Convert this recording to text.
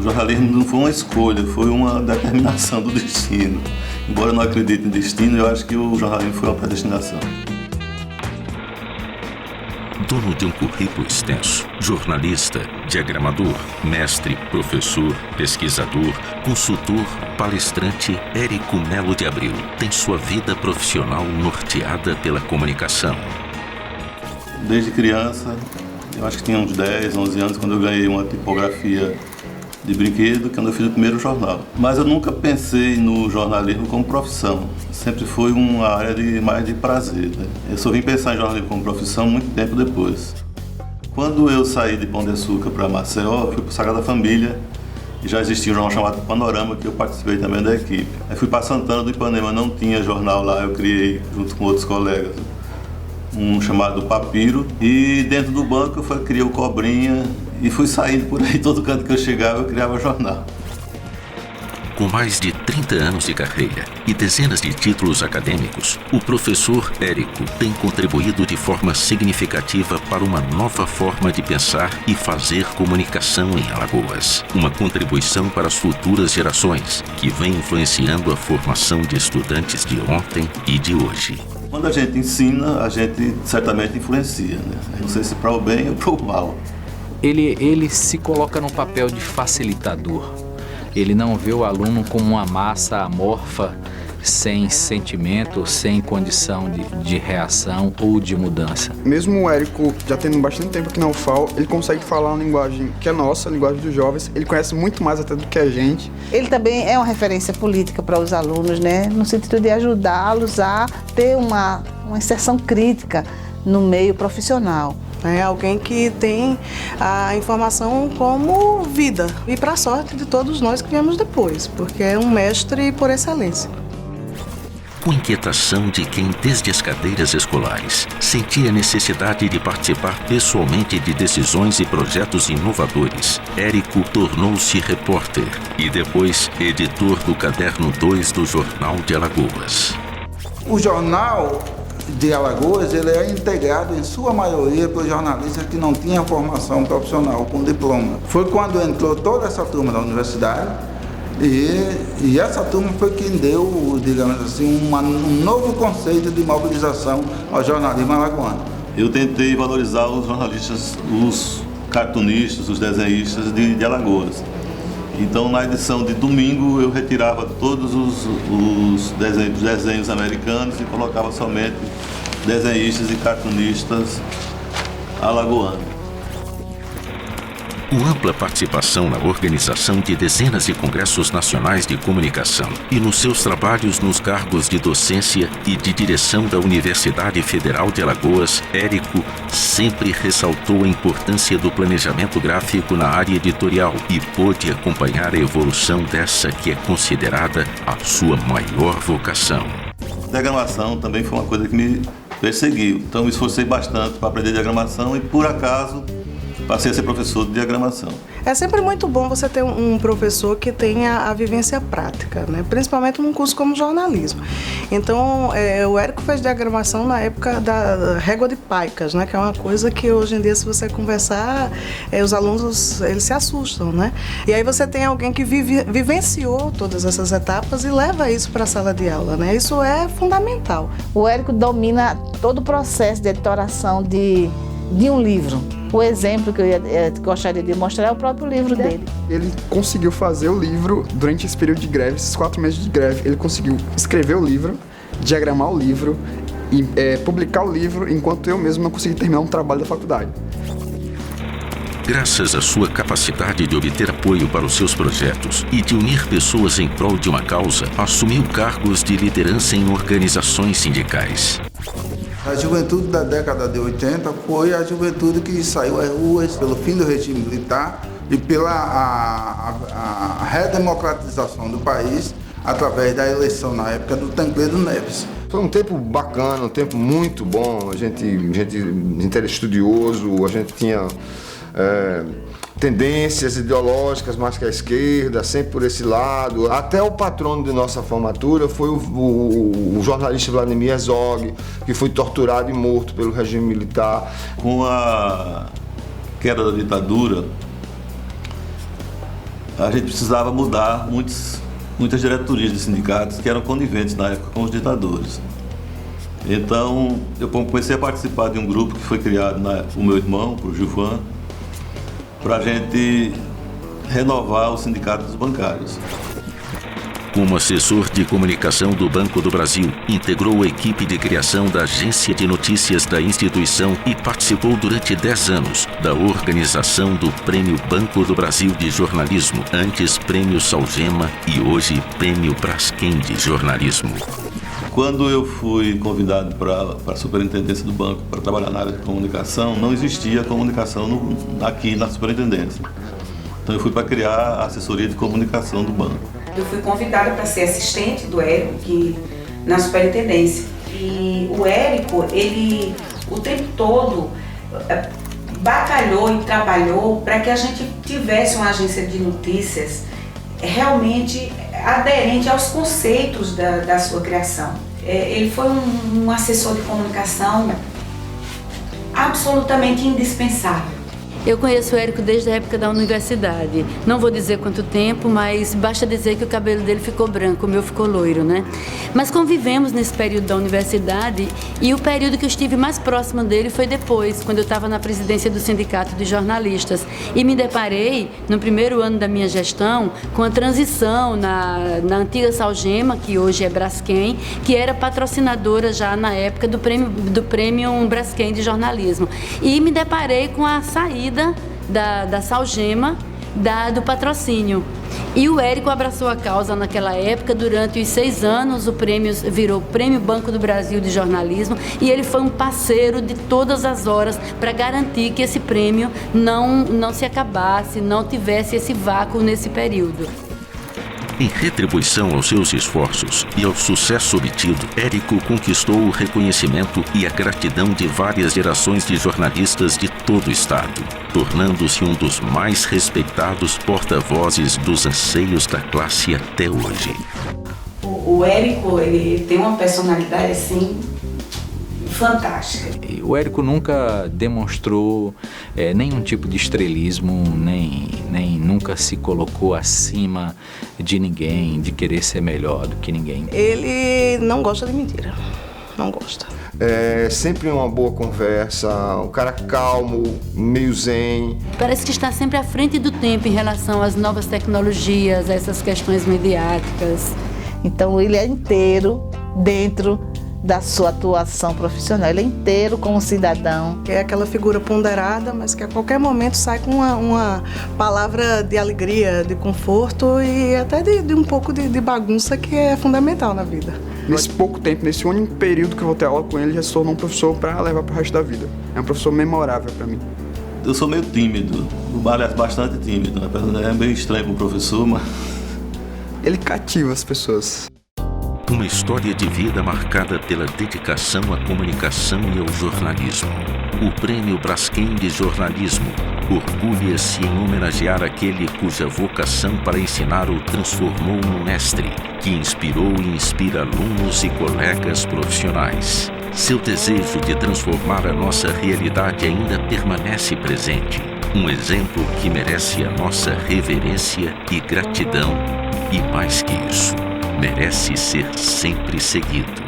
jornalismo não foi uma escolha, foi uma determinação do destino. Embora eu não acredite em destino, eu acho que o jornalismo foi uma predestinação. Dono de um currículo extenso, jornalista, diagramador, mestre, professor, pesquisador, consultor, palestrante, Érico Melo de Abril tem sua vida profissional norteada pela comunicação. Desde criança, eu acho que tinha uns 10, 11 anos, quando eu ganhei uma tipografia de brinquedo, quando eu fiz o primeiro jornal. Mas eu nunca pensei no jornalismo como profissão. Sempre foi uma área mais de prazer, né? Eu só vim pensar em jornalismo como profissão muito tempo depois. Quando eu saí de Pão de Açúcar para Maceió, fui para o Sagrada Família e já existia um jornal chamado Panorama, que eu participei também da equipe. Aí fui para Santana do Ipanema, não tinha jornal lá, eu criei junto com outros colegas um chamado Papiro, e dentro do banco eu criei o Cobrinha e fui saindo por aí, todo canto que eu chegava eu criava jornal. Com mais de 30 anos de carreira e dezenas de títulos acadêmicos, o professor Érico tem contribuído de forma significativa para uma nova forma de pensar e fazer comunicação em Alagoas. Uma contribuição para as futuras gerações, que vem influenciando a formação de estudantes de ontem e de hoje. Quando a gente ensina, a gente certamente influencia, né? Não sei se para o bem ou para o mal. Ele se coloca no papel de facilitador. Ele não vê o aluno como uma massa amorfa, sem sentimento, sem condição de reação ou de mudança. Mesmo o Érico já tendo bastante tempo aqui na UFAL, ele consegue falar uma linguagem que é nossa, a linguagem dos jovens. Ele conhece muito mais até do que a gente. Ele também é uma referência política para os alunos, né? No sentido de ajudá-los a ter uma inserção crítica no meio profissional. É alguém que tem a informação como vida e para a sorte de todos nós que viemos depois, porque é um mestre por excelência. Com inquietação de quem, desde as cadeiras escolares, sentia a necessidade de participar pessoalmente de decisões e projetos inovadores, Érico tornou-se repórter e depois editor do Caderno 2 do Jornal de Alagoas. O jornal de Alagoas ele é integrado em sua maioria por jornalistas que não tinham formação profissional com diploma. Foi quando entrou toda essa turma da universidade e essa turma foi quem deu, digamos assim, um novo conceito de mobilização ao jornalismo alagoano. Eu tentei valorizar os jornalistas, os cartunistas, os desenhistas de Alagoas. Então, na edição de domingo, eu retirava todos os desenhos americanos e colocava somente desenhistas e cartunistas alagoanos. Com ampla participação na organização de dezenas de congressos nacionais de comunicação e nos seus trabalhos nos cargos de docência e de direção da Universidade Federal de Alagoas, Érico sempre ressaltou a importância do planejamento gráfico na área editorial e pôde acompanhar a evolução dessa que é considerada a sua maior vocação. Diagramação também foi uma coisa que me perseguiu, então me esforcei bastante para aprender diagramação e, por acaso, passei a ser professor de diagramação. É sempre muito bom você ter um professor que tenha a vivência prática, né? Principalmente num curso como jornalismo. Então, o Érico fez diagramação na época da régua de Paicas, né? Que é uma coisa que hoje em dia, se você conversar, os alunos eles se assustam, né? E aí você tem alguém que vivenciou todas essas etapas e leva isso para a sala de aula, né? Isso é fundamental. O Érico domina todo o processo de editoração de um livro. O exemplo que eu gostaria de mostrar é o próprio livro dele. Ele conseguiu fazer o livro durante esse período de greve, esses 4 meses de greve. Ele conseguiu escrever o livro, diagramar o livro e publicar o livro, enquanto eu mesmo não consegui terminar um trabalho da faculdade. Graças à sua capacidade de obter apoio para os seus projetos e de unir pessoas em prol de uma causa, assumiu cargos de liderança em organizações sindicais. A juventude da década de 80 foi a juventude que saiu às ruas pelo fim do regime militar e pela a redemocratização do país através da eleição na época do Tancredo Neves. Foi um tempo bacana, um tempo muito bom, a gente era estudioso, a gente tinha tendências ideológicas mais que a esquerda, sempre por esse lado. Até o patrono de nossa formatura foi o jornalista Vladimir Herzog, que foi torturado e morto pelo regime militar. Com a queda da ditadura, a gente precisava mudar muitas diretorias de sindicatos que eram coniventes na época com os ditadores. Então, eu comecei a participar de um grupo que foi criado por meu irmão, por Gilvan, para a gente renovar o sindicato dos bancários. Como assessor de comunicação do Banco do Brasil, integrou a equipe de criação da agência de notícias da instituição e participou durante 10 anos da organização do Prêmio Banco do Brasil de Jornalismo, antes Prêmio Salgema e hoje Prêmio Braskem de Jornalismo. Quando eu fui convidado para a superintendência do banco para trabalhar na área de comunicação, não existia comunicação aqui na superintendência. Então eu fui para criar a assessoria de comunicação do banco. Eu fui convidada para ser assistente do Érico aqui na superintendência. E o Érico, ele o tempo todo batalhou e trabalhou para que a gente tivesse uma agência de notícias realmente aderente aos conceitos da sua criação. Ele foi um assessor de comunicação absolutamente indispensável. Eu conheço o Érico desde a época da universidade. Não vou dizer quanto tempo, mas basta dizer que o cabelo dele ficou branco, o meu ficou loiro, né? Mas convivemos nesse período da universidade e o período que eu estive mais próximo dele foi depois, quando eu estava na presidência do Sindicato de Jornalistas. E me deparei, no primeiro ano da minha gestão, com a transição na antiga Salgema, que hoje é Braskem, que era patrocinadora já na época do prêmio Braskem de jornalismo. E me deparei com a saída da Salgema, do patrocínio. E o Érico abraçou a causa naquela época. Durante os 6 anos, o prêmio virou Prêmio Banco do Brasil de Jornalismo e ele foi um parceiro de todas as horas para garantir que esse prêmio não se acabasse, não tivesse esse vácuo nesse período. Em retribuição aos seus esforços e ao sucesso obtido, Érico conquistou o reconhecimento e a gratidão de várias gerações de jornalistas de todo o estado, tornando-se um dos mais respeitados porta-vozes dos anseios da classe até hoje. O Érico, ele tem uma personalidade assim fantástica. O Érico nunca demonstrou nenhum tipo de estrelismo, nem nunca se colocou acima de ninguém, de querer ser melhor do que ninguém. Ele não gosta de mentira, não gosta. É sempre uma boa conversa, um cara calmo, meio zen. Parece que está sempre à frente do tempo em relação às novas tecnologias, a essas questões mediáticas. Então ele é inteiro dentro da sua atuação profissional, ele é inteiro como cidadão. É aquela figura ponderada, mas que a qualquer momento sai com uma palavra de alegria, de conforto e até de um pouco de bagunça que é fundamental na vida. Nesse pouco tempo, nesse único período que eu vou ter aula com ele, já se tornou um professor para levar para o resto da vida. É um professor memorável para mim. Eu sou meio tímido, aliás, bastante tímido, né? É meio estranho para o professor, mas... Ele cativa as pessoas. Uma história de vida marcada pela dedicação à comunicação e ao jornalismo. O Prêmio Braskem de Jornalismo orgulha-se em homenagear aquele cuja vocação para ensinar o transformou num mestre, que inspirou e inspira alunos e colegas profissionais. Seu desejo de transformar a nossa realidade ainda permanece presente. Um exemplo que merece a nossa reverência e gratidão, e mais que isso, merece ser sempre seguido.